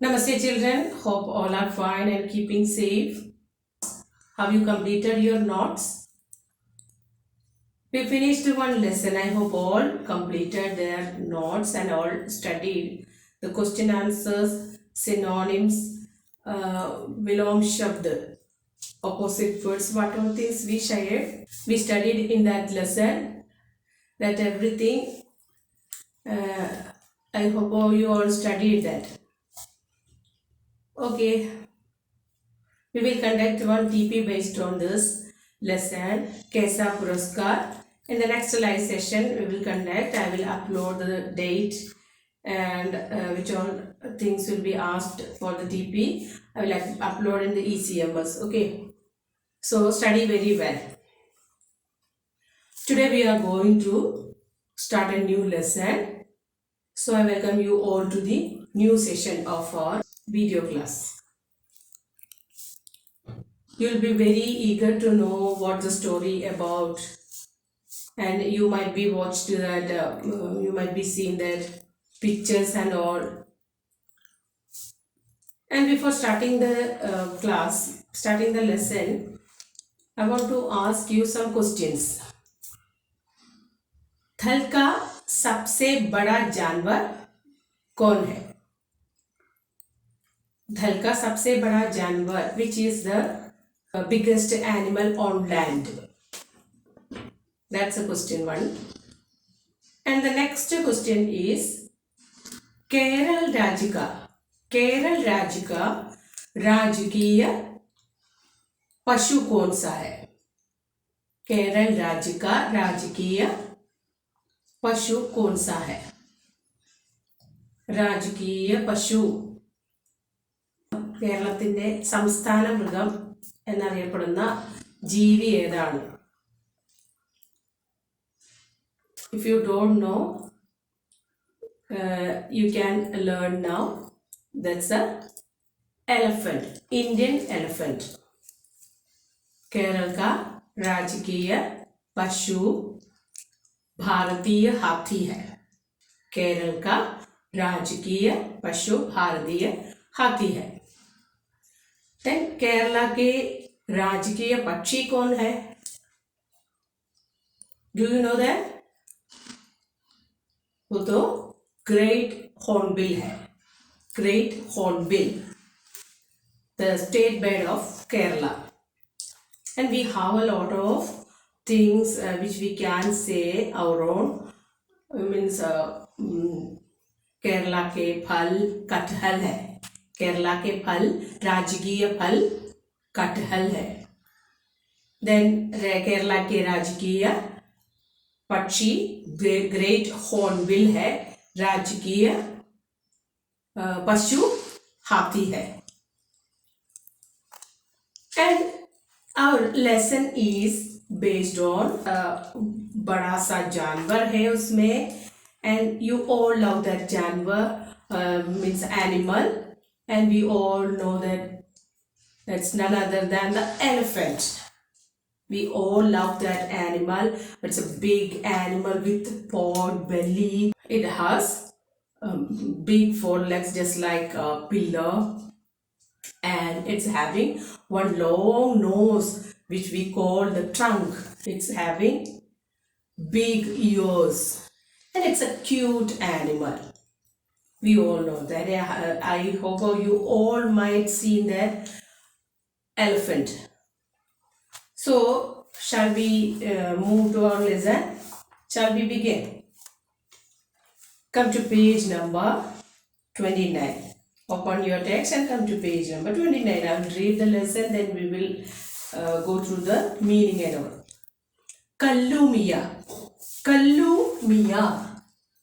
Namaste children, hope all are fine and keeping safe. Have you completed your notes? We finished one lesson. I hope all completed their notes and all studied the question answers, synonyms, Vilom Shabd, opposite words, what all things we shared. We studied in that lesson that everything. I hope all you all studied that. Okay, we will conduct one TP based on this lesson, Kesa Puraskar. In the next live session, we will conduct. I will upload the date and which all things will be asked for the TP. I will upload in the ECMS. Okay. So study very well. Today we are going to start a new lesson. So I welcome you all to the new session of our video class. You will be very eager to know what the story about, and you might be watched that you might be seeing that pictures and all. And before starting the starting the lesson, I want to ask you some questions. थल का सबसे बड़ा जानवर कौन है? थल का सबसे बड़ा जानवर, which is the biggest animal on land? That's a question one. And the next question is Kerala राज्य का राजकीय पशु कौन सा है? केरल राज्य का राजकीय पशु कौन सा है? രാജകീയ പശു, കേരളത്തിന്റെ സംസ്ഥാന മൃഗം എന്നറിയപ്പെടുന്ന ജീവി ഏതാണ്? If you don't know, you can learn now. That's a elephant, Indian elephant. Kerala का राजकीय पशु भारतीय हाथी है. केरल का राजकीय पशु भारतीय हाथी है. देन केरला के राजकीय पक्षी कौन है? Do you know that? वो तो ग्रेट हॉर्नबिल है. Great hornbill, the state bird of Kerala. And we have a lot of things which we can say our own. Means Kerala के फल कटहल है. केरला के फल, राजकीय फल कटहल है. देन केरला के राजकीय पक्षी ग्रेट हॉर्नबिल है. राजकीय पशु हाथी है. And our lesson is based on बड़ा सा जानवर है उसमें, and you all love that जानवर, means animal, and we all know that that's none other than the elephant. We all love that animal. It's a big animal with broad belly. It has big four legs just like a pillar, and it's having one long nose which we call the trunk. It's having big ears, and it's a cute animal. We all know that. I hope you all might see that elephant. So shall we move to our lesson? Shall we begin? Come to page number 29. Open your text and come to page number 29. I will read the lesson, then we will go through the meaning and all. Kullu मियाँ. कल्लू मियाँ,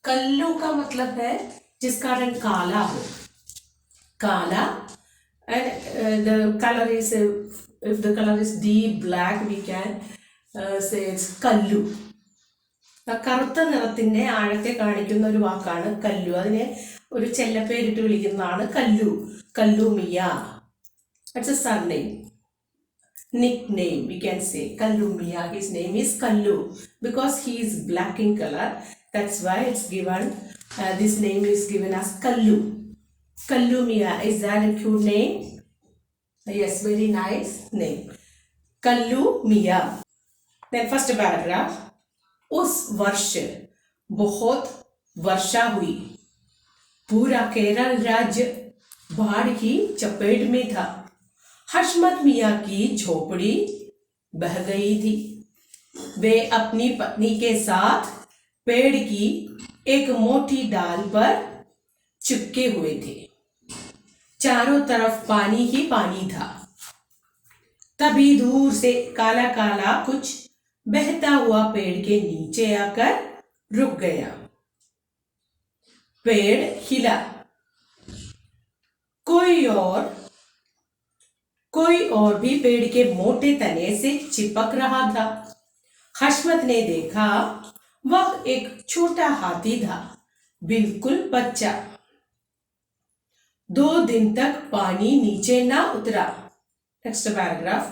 कल्लू का मतलब है जिसका रंग काला हो. काला, and the color is, if the color is deep black, we can say it's കല്ലു. കറുത്ത നിറത്തിന്റെ ആഴത്തെ കാണിക്കുന്ന ഒരു വാക്കാണ് കല്ലു. അതിനെ ഒരു ചെല്ലപ്പേരിട്ട് വിളിക്കുന്നതാണ് കല്ലു. കല്ലു Miya. It's a surname, nickname we can say. Kallu Miya, his name is Kallu because he is black in color. That's why it's given, this name is given as Kallu. Kallu Mia, is that a cute name? Yes, very nice name. Kallu Mia. Then first paragraph. उस वर्ष बहुत वर्षा हुई, पूरा केरल राज्य बाढ़ की चपेट में था। हशमत मियाँ की झोपड़ी बह गई थी। वे अपनी पत्नी के साथ पेड़ की एक मोटी डाल पर चिपके हुए थे। चारों तरफ पानी ही पानी था। तभी दूर से काला काला कुछ बहता हुआ पेड़ के नीचे आकर रुक गया। पेड़ हिला। कोई और भी पेड़ के मोटे तने से चिपक रहा था। हशमत ने देखा, वह एक छोटा हाथी था, बिल्कुल बच्चा। 2 दिन तक पानी नीचे ना उतरा। Next paragraph.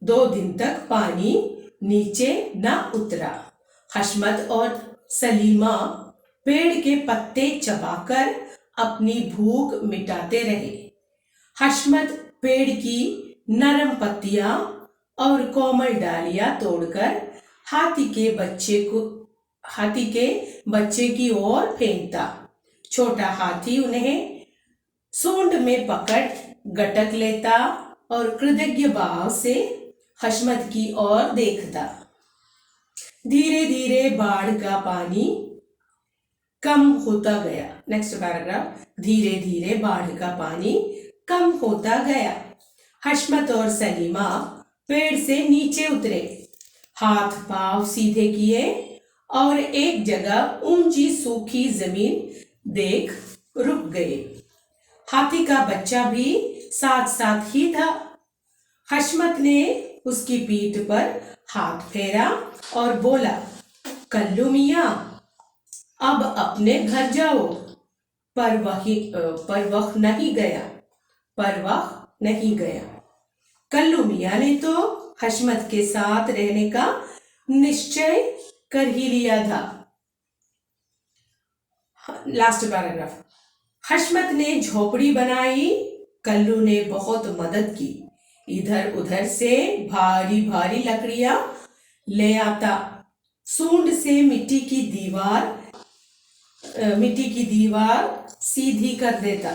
2 दिन तक पानी नीचे ना उतरा। हशमत और सलीमा पेड़ के पत्ते चबाकर अपनी भूख मिटाते रहे। हशमत पेड़ की नरम पत्तियां और कोमल डालियां तोड़कर हाथी के बच्चे की ओर फेंकता। छोटा हाथी उन्हें सूंड में पकड़ गटक लेता और कृतज्ञ भाव से हशमत की ओर देखता। धीरे धीरे बाढ़ का पानी कम होता गया। Next paragraph. धीरे धीरे बाढ़ का पानी कम होता गया। हशमत और सलीमा पेड़ से नीचे उतरे, हाथ पांव सीधे किए और एक जगह ऊंची सूखी जमीन देख रुक गए। हाथी का बच्चा भी साथ साथ ही था। हशमत ने उसकी पीठ पर हाथ फेरा और बोला, कल्लू मियाँ, अब अपने घर जाओ। पर वह नहीं गया। कल्लू मियाँ ने तो हशमत के साथ रहने का निश्चय कर ही लिया था। Last paragraph. हशमत ने झोपड़ी बनाई। कल्लू ने बहुत मदद की। इधर उधर से भारी भारी लकड़ियां ले आता। सूंड से मिट्टी की दीवार सीधी कर देता।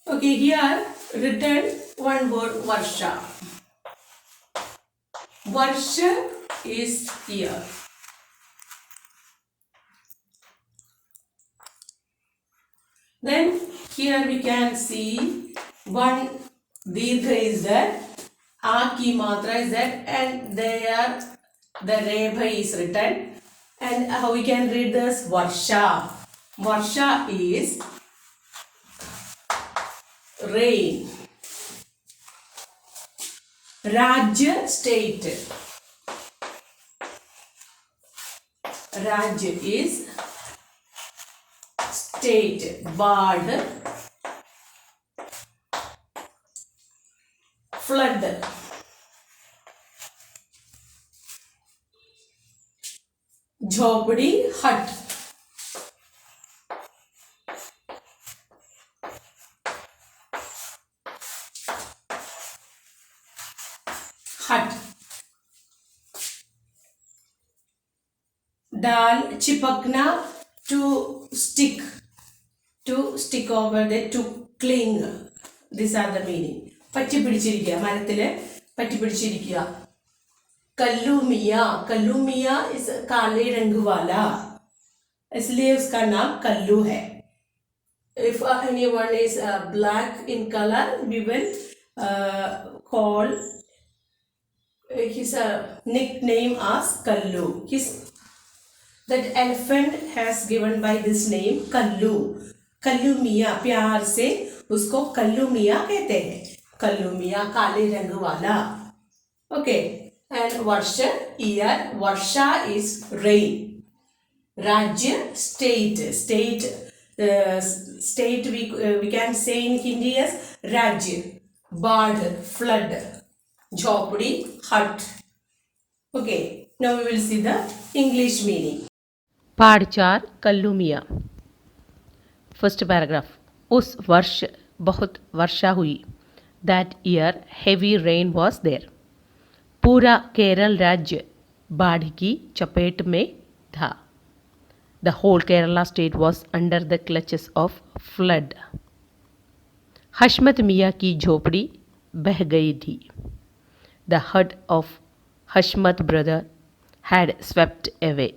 Okay, here written one word, Varsha. Varsha is year. Then here we can see one Dirgha is there, A ki matra is there, and there the Rebha is written. And how we can read this? Varsha. Varsha is rain. Rajya, state. Rajya is state. Bard, flood. झोपड़ी, hut. Hut. डाल, चिपकना, to stick over there, to cling. These are the meaning. പറ്റി പിടിച്ചിരിക്കുക, മരത്തില് പറ്റി പിടിച്ചിരിക്കുക. कल्लू मियाँ इस काले रंग वाला, इसलिए उसका नाम कल्लू है. If anyone is black in color, we will call his nickname as Kallu. That elephant has given by this name Kallu. Kullu मियाँ, प्यार से उसको कल्लू मियाँ कहते हैं. कल्लू मियाँ काले रंग वाला. Okay. And Varsha, year. Varsha is rain. Rajya, state. State we can say in Hindi as Rajya. Bard, flood. Jhopdi, hut. Okay, now we will see the English meaning. पाठ 4 कल्लू मियाँ। First paragraph. उस वर्ष बहुत वर्षा हुई। That year heavy rain was there. पूरा केरल राज्य बाढ़ की चपेट में था। The whole Kerala state was under the clutches of flood. Hashmat मियाँ की झोपड़ी बह गई थी। The hut of Hashmat brother had swept away.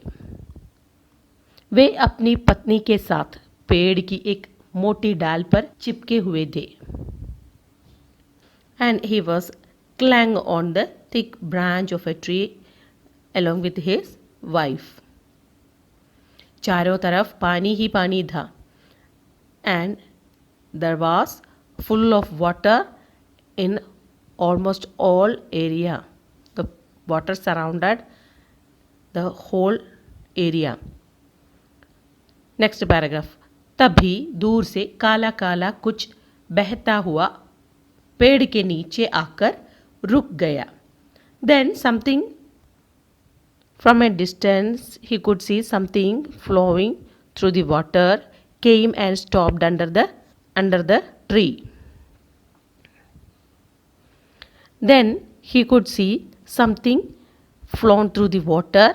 वे अपनी पत्नी के साथ पेड़ की एक मोटी डाल पर चिपके हुए थे। And he was clang on the thick branch of a tree along with his wife. चारों तरफ पानी ही पानी था। And there was full of water in almost all area. The water surrounded the whole area. Next paragraph. तभी दूर से काला काला कुछ बहता हुआ पेड़ के नीचे आकर रुक गया। Then something from a distance he could see something flowing through the water came and stopped under the tree. Then he could see something flown through the water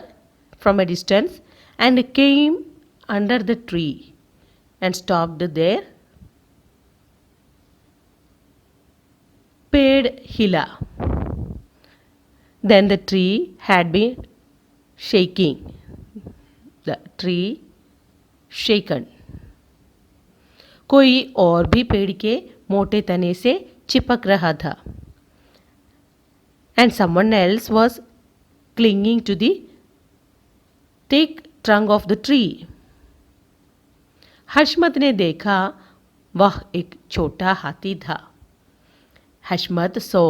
from a distance and came under the tree and stopped there. पेड़ हिला। Then the tree had been shaking. The tree shaken. कोई और भी पेड़ के मोटे तने से चिपक रहा था। And someone else was clinging to the thick trunk of the tree. हशमत ने देखा वह एक छोटा हाथी था। हशमत so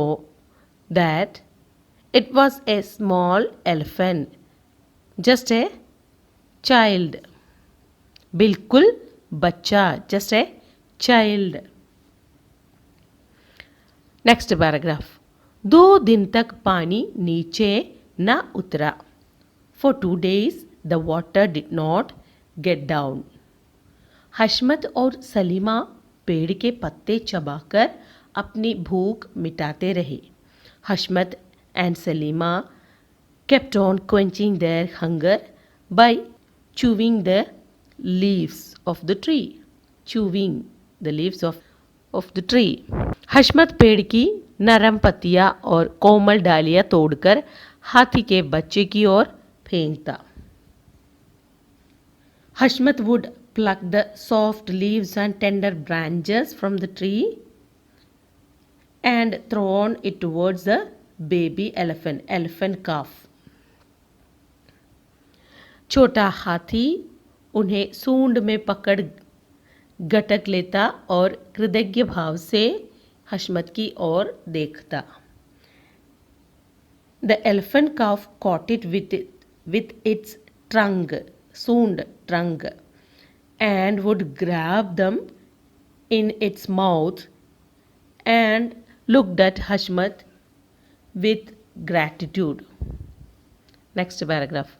that it was a small elephant, just a child. बिल्कुल बच्चा, just a child. Next paragraph. 2 दिन तक पानी नीचे न उतरा। For 2 days the water did not get down. हशमत और सलीमा पेड़ के पत्ते चबाकर अपनी भूख मिटाते रहे। हशमत and Salima kept on quenching their hunger by chewing the leaves of the tree. Chewing the leaves of the tree. हशमत पेड़ की नरम पत्तियां और कोमल डालियां तोड़कर हाथी के बच्चे की ओर फेंकता। हशमत would pluck the soft leaves and tender branches from the tree and thrown it towards the baby elephant calf. छोटा हाथी उन्हें सूंड में पकड़ गटक लेता और कृतज्ञ भाव से हशमत की ओर देखता। The elephant calf caught it with its trunk, सूंड trunk, and would grab them in its mouth and looked at Hashmat with gratitude. Next paragraph.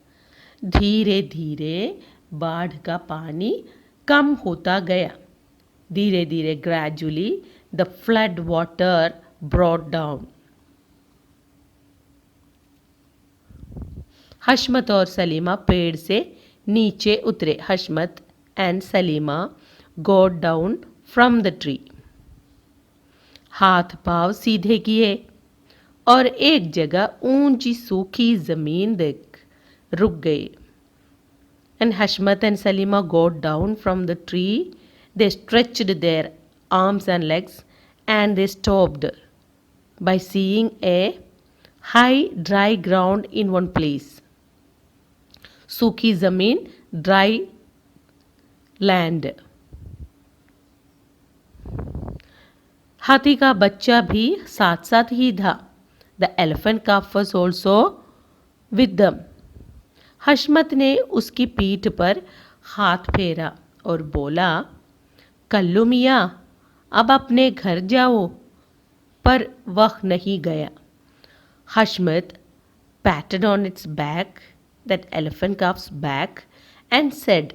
धीरे धीरे बाढ़ का पानी कम होता गया। धीरे धीरे gradually the flood water brought down. हशमत और सलीमा पेड़ से नीचे उतरे। हशमत and Salima got down from the tree. हाथ पांव सीधे किए और एक जगह ऊंची सूखी जमीन देख रुक गए। And Hashmat and Salima got down from the tree. They stretched their arms and legs and they stopped by seeing a high dry ground in one place. सूखी जमीन, ड्राई लैंड। हाथी का बच्चा भी साथ साथ ही था। The elephant calf was also with them. हशमत ने उसकी पीठ पर हाथ फेरा और बोला, कल्लू मियाँ अब अपने घर जाओ। पर वह नहीं गया। हशमत patted on its back, that elephant calf's back, and said,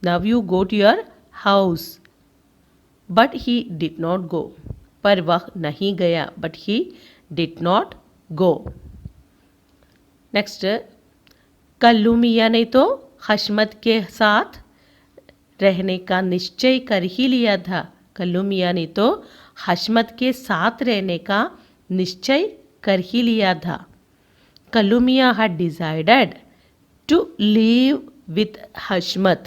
"Now you go to your house." But he did not go. पर वह नहीं गया. But he did not go. Next, Kallu Miyan ने तो हशमत के साथ रहने का निश्चय कर ही लिया था. कल्लू मियाँ ने तो हशमत के साथ रहने का निश्चय कर ही लिया था. कल्लू मियाँ had decided to live with Hashmat.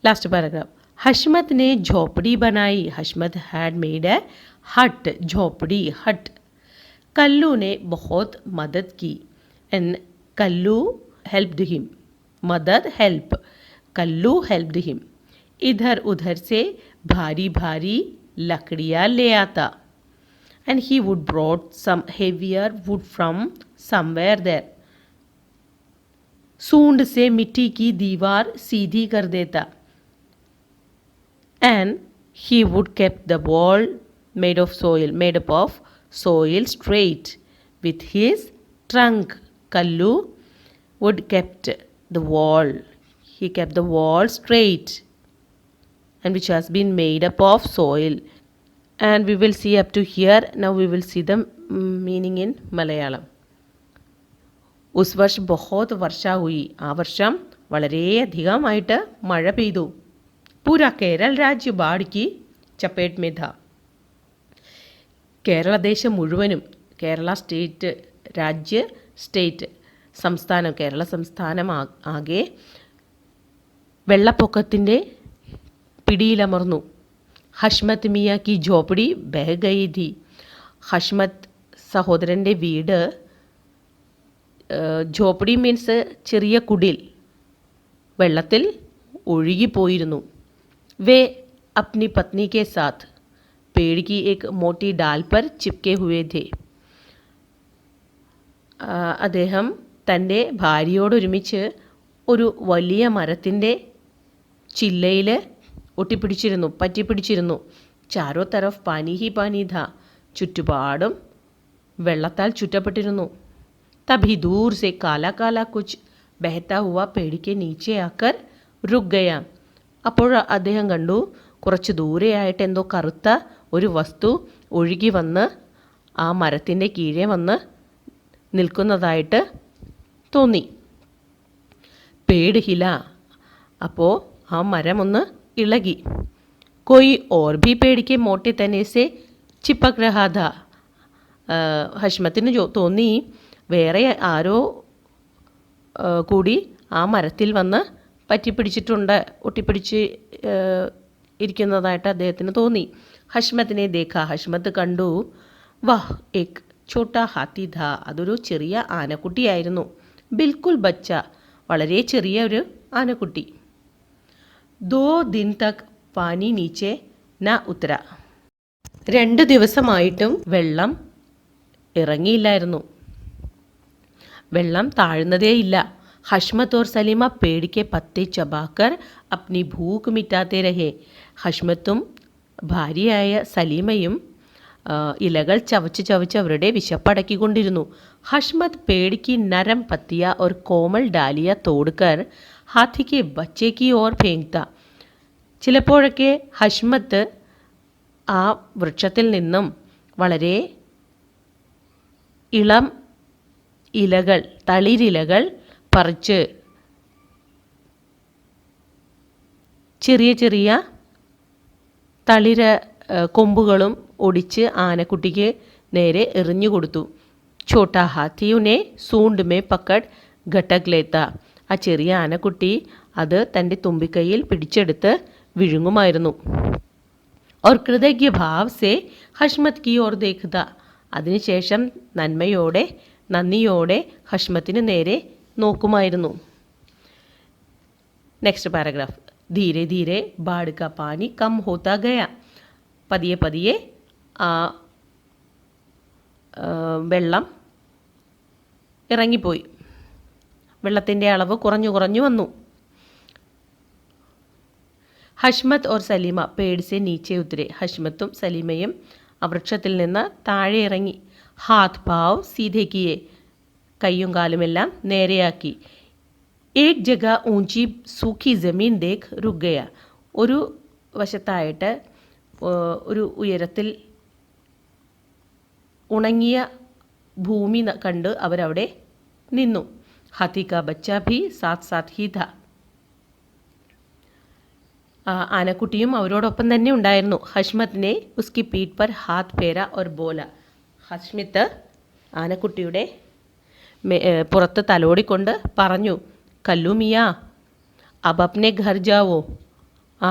Last paragraph. हशमत ने झोपड़ी बनाई. हशमत हैड मेड ए हट. झोपड़ी, हट. कल्लू ने बहुत मदद की. And Kallu helped him. मदद, हेल्प. Kallu helped him. इधर उधर से भारी भारी लकड़ियाँ ले आता. And he would brought some heavier wood from somewhere there. सूंड से मिट्टी की दीवार सीधी कर देता. And he would keep the wall made up of soil straight with his trunk. Kallu would kept the wall. He kept the wall straight, and which has been made up of soil. And we will see up to here. Now we will see the meaning in Malayalam. उस वर्ष बहुत वर्षा हुई. ആ വർഷം വളരെയധികമായിട്ട് മഴ പെയ്തു. पूरा केरल राज्य बाढ़ की चपेट में था. കേരളദേശം മുഴുവനും, കേരള സ്റ്റേറ്റ്, രാജ്യ, സ്റ്റേറ്റ്, സംസ്ഥാനം, കേരള സംസ്ഥാനം ആകെ വെള്ളപ്പൊക്കത്തിൻ്റെ പിടിയിലമർന്നു. ഹഷ്മത് മിയ കി ഝോപ്പടി ബഹ ഗയി थी. ഹഷ്മത് സഹോദരൻ്റെ വീട്, ഝോപ്പടി മീൻസ് ചെറിയ കുടിൽ, വെള്ളത്തിൽ ഒഴുകിപ്പോയിരുന്നു. वे अपनी पत्नी के साथ पेड़ की एक मोटी डाल पर चिपके हुए थे. അദ്ദേഹം തൻ്റെ ഭാര്യയോടൊരുമിച്ച് ഒരു വലിയ മരത്തിൻ്റെ ചില്ലയിൽ ഒട്ടിപ്പിടിച്ചിരുന്നു, പറ്റിപ്പിടിച്ചിരുന്നു. ചാരോ തരഫ് പാനി ഹി പാനി ഥാ. ചുറ്റുപാടും വെള്ളത്താൽ ചുറ്റപ്പെട്ടിരുന്നു. തഭി ദൂർ സെ കാല കാല കുച്ച് ബഹത്താ ഹുവ പേड़ के नीचे आकर रुक गया. അപ്പോൾ അദ്ദേഹം കണ്ടു, കുറച്ച് ദൂരെയായിട്ട് എന്തോ കറുത്ത ഒരു വസ്തു ഒഴുകി വന്ന് ആ മരത്തിൻ്റെ കീഴെ വന്ന് നിൽക്കുന്നതായിട്ട് തോന്നി. പേട് ഹില. അപ്പോൾ ആ മരം ഒന്ന് ഇളകി. कोई और भी पेड़ के मोटे तने से चिपक रहा था. ഹഷ്മത്തിന് തോന്നി വേറെ ആരോ കൂടി ആ മരത്തിൽ വന്ന് പറ്റിപ്പിടിച്ചിട്ടുണ്ട്, ഒട്ടിപ്പിടിച്ച് ഇരിക്കുന്നതായിട്ട് അദ്ദേഹത്തിന് തോന്നി. ഹഷ്മത്തിനെ ദേഖ. ഹഷ്മത്ത് കണ്ടു. വാഹ്, എക് ഛോട്ടാ ഹാത്തി ഥാ. അതൊരു ചെറിയ ആനക്കുട്ടിയായിരുന്നു. ബിൽക്കുൽ ബച്ച. വളരെ ചെറിയ ഒരു ആനക്കുട്ടി. 2 दिन तक പാനി നീച്ചെ ന ഉത്തര. 2 ദിവസമായിട്ടും വെള്ളം ഇറങ്ങിയില്ലായിരുന്നു. വെള്ളം താഴ്ന്നതേയില്ല. हशमत और सलीमा पेड़ के पत्ते चबाकर अपनी भूख मिटाते रहे. ഹഷ്മത്തും ഭാര്യയായ സലീമയും ഇലകൾ ചവച്ച് ചവച്ച് അവരുടെ വിശപ്പടക്കിക്കൊണ്ടിരുന്നു. ഹഷ്മത് पेड़ की नरम पत्तियां और कोमल डालियां तोड़कर हाथी के बच्चे की ओर फेंकता. ചിലപ്പോഴൊക്കെ ഹഷ്മത്ത് ആ വൃക്ഷത്തിൽ നിന്നും വളരെ ഇളം ഇലകൾ, തളിരിലകൾ പറിച്ച് ചെറിയ ചെറിയ തളിര കൊമ്പുകളും ഒടിച്ച് ആനക്കുട്ടിക്ക് നേരെ എറിഞ്ഞു കൊടുത്തു. ഛോട്ടാ ഹാത്തിയുനെ സൂണ്ട് മേ പക്കഡ് ഘട്ടക് ലേത്ത. ആ ചെറിയ ആനക്കുട്ടി അത് തൻ്റെ തുമ്പിക്കൈയിൽ പിടിച്ചെടുത്ത് വിഴുങ്ങുമായിരുന്നു. और कृतज्ञ भाव से ഹഷ്മത് की ओर देखता. അതിനുശേഷം നന്മയോടെ, നന്ദിയോടെ ഹഷ്മത്തിന് നേരെ നോക്കുമായിരുന്നു. Next paragraph. ധീരെ ധീരെ ബാढ़ का पानी कम होता गया. പതിയെ പതിയെ ആ വെള്ളം ഇറങ്ങിപ്പോയി. വെള്ളത്തിൻ്റെ അളവ് കുറഞ്ഞു കുറഞ്ഞു വന്നു. ഹഷ്മത് ഓർ സലീമ പേड़ से नीचे उतरे. ഹഷ്മത്തും സലീമയും ആ വൃക്ഷത്തിൽ നിന്ന് താഴെ ഇറങ്ങി. हाथ पाँव सीधे किए, കയ്യും കാലുമെല്ലാം നേരെയാക്കി. एक जगह ऊंची सूखी ज़मीन देख रुक गया. ഒരു വശത്തായിട്ട് ഒരു ഉയരത്തിൽ ഉണങ്ങിയ ഭൂമി കണ്ട് അവരവിടെ നിന്നു. हाथी का बच्चा भी साथ साथ ही था. ആനക്കുട്ടിയും അവരോടൊപ്പം തന്നെ ഉണ്ടായിരുന്നു. ഹഷ്മത്തിനെ ഉസ്കി പീഠ് പർ ഹാത്ത് ഫേര और बोला. ഹഷ്മിത്ത് ആനക്കുട്ടിയുടെ പുറത്ത് തലോടിക്കൊണ്ട് പറഞ്ഞു, കല്ലു മിയാ അബ് അപ്നെ ഘർ ജാവോ. ആ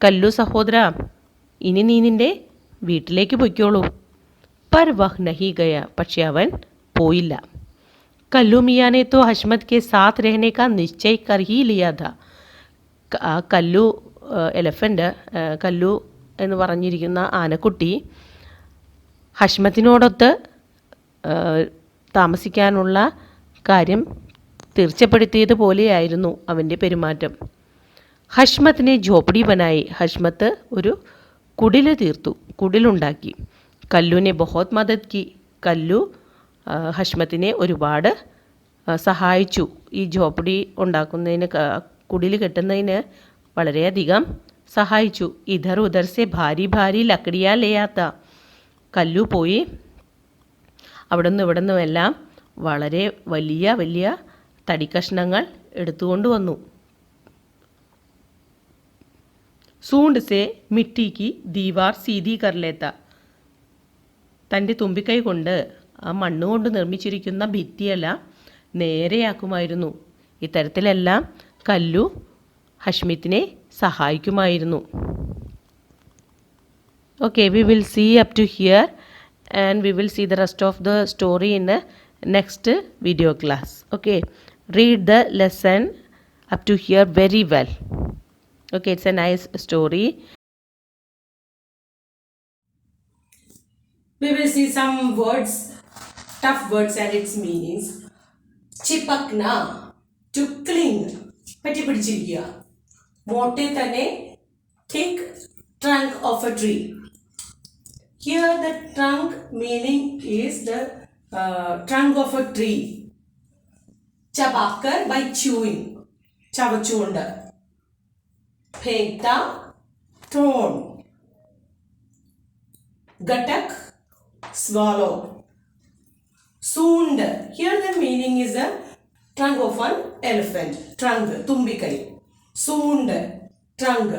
കല്ലു സഹോദര, ഇനി നീ നിൻ്റെ വീട്ടിലേക്ക് പൊയ്ക്കോളൂ. പർ വഹ് നഹി ഗയ, പക്ഷെ അവൻ പോയില്ല. കല്ലു മിയാനെ തോ ഹഷ്മത് കെ സാത്ത് രഹനെ കാ നിശ്ചയ് കർ he Liya Tha. Kallu elephant, കല്ലു എന്ന് പറഞ്ഞിരിക്കുന്ന ആനക്കുട്ടി ഹഷ്മത്തിനോടൊത്ത് താമസിക്കാനുള്ള കാര്യം തീർച്ചപ്പെടുത്തിയതുപോലെയായിരുന്നു അവൻ്റെ പെരുമാറ്റം. ഹഷ്മത്തിനെ ഝോപ്പടി ബനായി, ഹഷ്മത്ത് ഒരു കുടിൽ തീർത്തു, കുടിലുണ്ടാക്കി. കല്ലുവിനെ ബഹുത് മദത് കി, കല്ലു ഹഷ്മത്തിനെ ഒരുപാട് സഹായിച്ചു. ഈ ഝോപ്പടി ഉണ്ടാക്കുന്നതിന്, കുടിൽ കെട്ടുന്നതിന് വളരെയധികം സഹായിച്ചു. ഇധർ ഉധർ സെ ഭാരി ഭാരി ലക്കടിയാ ലേയാത്ത, കല്ലു പോയി അവിടെ നിന്ന് ഇവിടെ നിന്നുമെല്ലാം വളരെ വലിയ വലിയ തടിക്കഷ്ണങ്ങൾ എടുത്തുകൊണ്ട് വന്നു. സൂണ്ട് സെ മിട്ടിക്ക് ദീവാർ സീതി കർലേത്ത, തൻ്റെ തുമ്പിക്കൈ കൊണ്ട് ആ മണ്ണുകൊണ്ട് നിർമ്മിച്ചിരിക്കുന്ന ഭിത്തിയെല്ലാം നേരെയാക്കുമായിരുന്നു. ഇത്തരത്തിലെല്ലാം കല്ലു ഹഷ്മിത്തിനെ സഹായിക്കുമായിരുന്നു. Okay, we will see up to here and we will see the rest of the story in the next video class. Okay, read the lesson up to here very well. Okay, it's a nice story. We will see some words, tough words and its meanings. Chipakna, to cling, പറ്റി പിടിച്ചിരിക്കുക. മോട്ടെ തന്നെ, thick trunk of a tree. Here the trunk meaning is the trunk of a tree. Chabakar, by chewing, ചവച്ചുകൊണ്ട്. Phekta, thrown. Gatak, swallow. Soond, here the meaning is the trunk of an elephant. Trunk, tumbikai. Soond, trunk.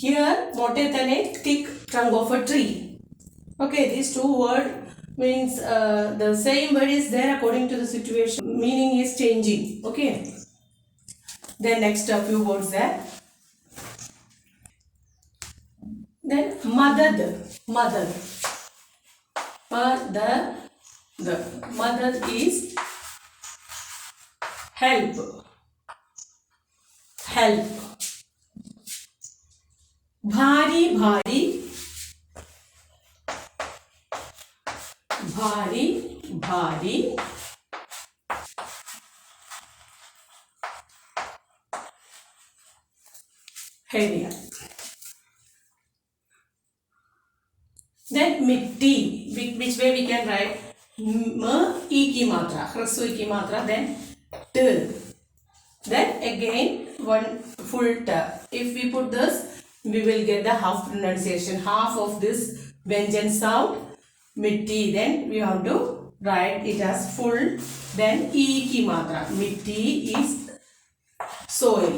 Here, mote tane, thick trunk of a tree. Okay, these two words means the same word is there according to the situation. Meaning is changing. Okay. Then next a few words there. Then madad, madad. The madad is help, help. भारी भारी, भारी भारी, heavier. Then mitti, which way we can write? M, e ki matra, hraswa ki matra, then t. Then again one full t. If we put this, we will get the half pronunciation, half of this Vyanjan sound, mitti. Then we have to write it as full. Then e ki matra. Mitti is soil,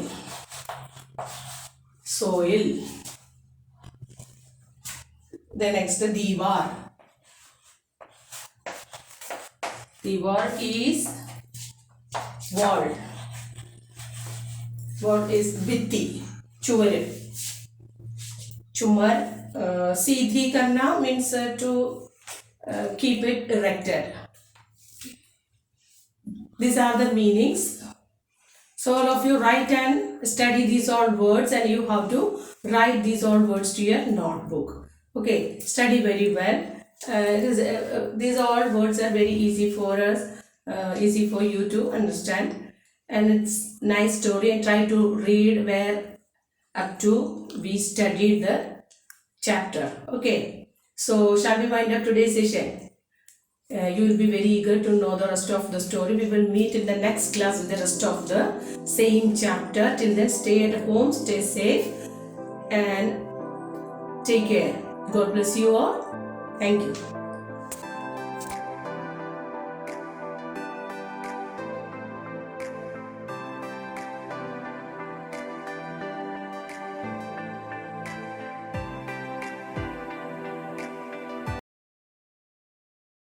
soil. Then next the Diwar. Diwar is wall. Wall is bitti, chuvar. Chumar, seedhi karna means to keep it erected. These are the meanings. So all of you write and study these all words, and you have to write these all words to your notebook. Okay, study very well. These all words are very easy for us, easy for you to understand, and it's nice story. And try to read where up to we studied the chapter. Okay, So shall we wind up today's session? You will be very eager to know the rest of the story. We will meet in the next class with the rest of the same chapter. Till then, stay at home, stay safe, and take care. God bless you all. Thank you.